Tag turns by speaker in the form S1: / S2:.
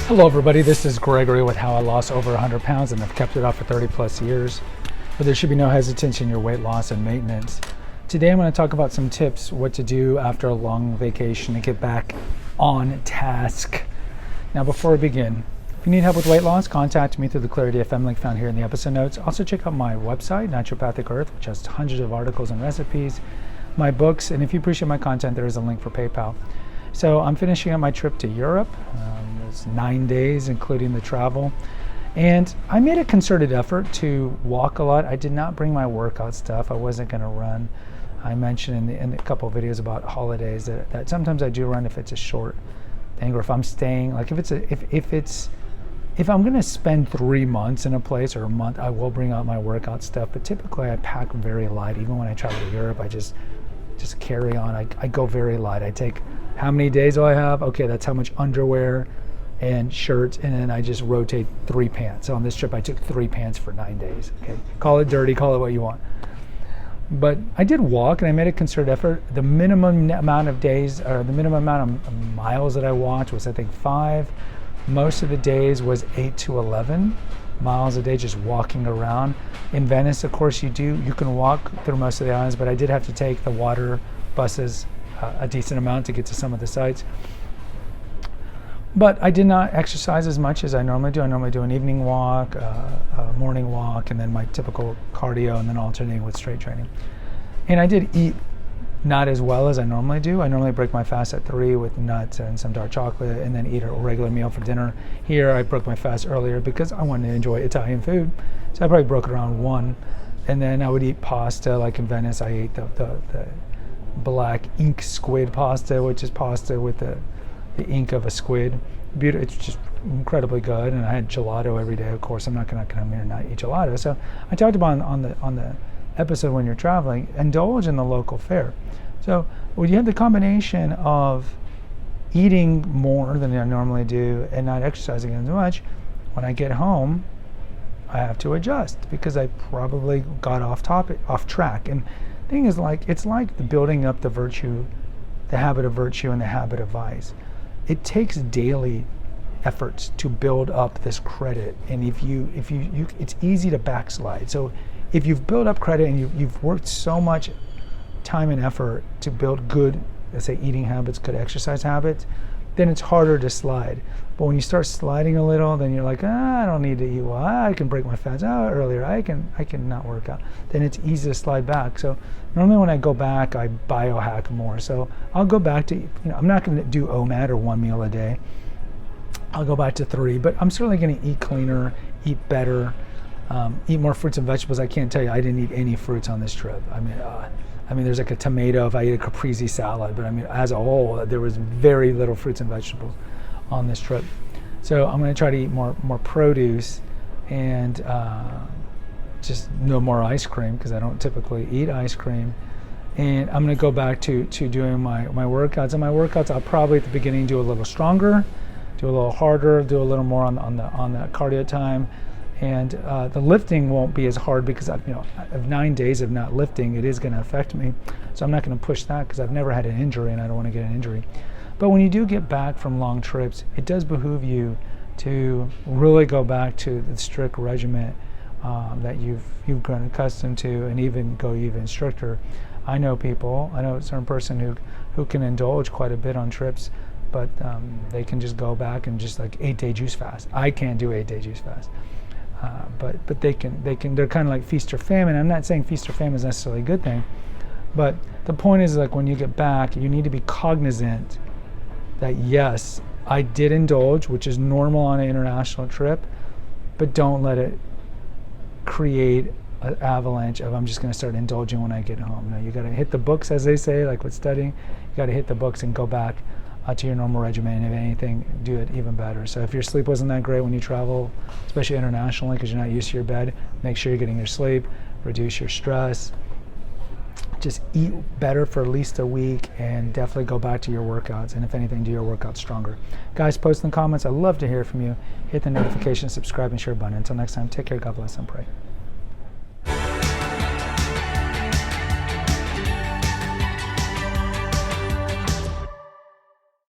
S1: Hello everybody, this is Gregory with how I lost over 100 pounds and I've kept it off for 30 plus years. But there should be no hesitation in your weight loss and maintenance. Today I'm going to talk about some tips what to do after a long vacation to get back on task. Now before we begin, if you need help with weight loss, contact me through the Clarity FM link found here in the episode notes. Also check out my website, Naturopathic Earth, which has hundreds of articles and recipes, my books, and if you appreciate my content, there is a link for PayPal. So I'm finishing up my trip to Europe. It's 9 days, including the travel. And I made a concerted effort to walk a lot. I did not bring my workout stuff. I wasn't going to run. I mentioned in a couple of videos about holidays that sometimes I do run if it's a short thing, or if I'm staying, like if I'm going to spend 3 months in a place or a month, I will bring out my workout stuff. But typically I pack very light. Even when I travel to Europe, I just carry on. I go very light. I take, how many days do I have? Okay, that's how much underwear and shirts, and then I just rotate 3 pants. So on this trip I took 3 pants for 9 days. Okay, call it dirty, call it what you want. But I did walk, and I made a concerted effort. The minimum amount of days, or the minimum amount of miles that I walked was I think 5. Most of the days was 8 to 11 miles a day, just walking around. In Venice, of course, you can walk through most of the islands, but I did have to take the water buses a decent amount to get to some of the sites. But I did not exercise as much as I normally do. I normally do an evening walk, a morning walk, and then my typical cardio, and then alternating with strength training. And I did eat not as well as I normally do. I normally break my fast at 3 with nuts and some dark chocolate, and then eat a regular meal for dinner. Here I broke my fast earlier because I wanted to enjoy Italian food. So I probably broke it around 1. And then I would eat pasta, like in Venice I ate the black ink squid pasta, which is pasta with the ink of a squid. It's just incredibly good. And I had gelato every day. Of course, I'm not going to come here and not eat gelato. So I talked about on the episode, when you're traveling, indulge in the local fare. So when you have the combination of eating more than I normally do and not exercising as much, when I get home, I have to adjust because I probably got off track. And the thing is, it's like the building up the habit of virtue and the habit of vice. It takes daily efforts to build up this credit, and if you it's easy to backslide. So if you've built up credit and you've worked so much time and effort to build good, let's say, eating habits, good exercise habits, then it's harder to slide. But when you start sliding a little, then you're like, I don't need to eat well. I can break my fast earlier. I can not work out. Then it's easy to slide back. So normally when I go back, I biohack more. So I'll go back to, I'm not going to do OMAD or 1 meal a day. I'll go back to 3, but I'm certainly going to eat cleaner, eat better, eat more fruits and vegetables. I can't tell you, I didn't eat any fruits on this trip. I mean, there's like a tomato if I eat a caprese salad, but I mean, as a whole, there was very little fruits and vegetables on this trip. So I'm going to try to eat more produce and just no more ice cream, because I don't typically eat ice cream. And I'm going to go back to doing my workouts. And my workouts, I'll probably at the beginning do a little stronger, do a little harder, do a little more on the cardio time. And the lifting won't be as hard because of 9 days of not lifting, it is going to affect me. So I'm not going to push that because I've never had an injury and I don't want to get an injury. But when you do get back from long trips, it does behoove you to really go back to the strict regimen that you've grown accustomed to, and even go even stricter. I know a certain person who can indulge quite a bit on trips, but they can just go back and just like 8-day juice fast. I can't do 8-day juice fast. But they're kind of like feast or famine. I'm not saying feast or famine is necessarily a good thing, but the point is, like, when you get back, you need to be cognizant that yes, I did indulge, which is normal on an international trip, but don't let it create an avalanche of I'm just going to start indulging when I get home. No, you got to hit the books, as they say, like with studying. You got to hit the books and go back to your normal regimen, and if anything, do it even better. So if your sleep wasn't that great when you travel, especially internationally, because you're not used to your bed, make sure you're getting your sleep, reduce your stress, just eat better for at least a week, and definitely go back to your workouts, and if anything, do your workouts stronger. Guys, post in the comments. I'd love to hear from you. Hit the notification, subscribe, and share button. Until next time, take care, God bless, and pray.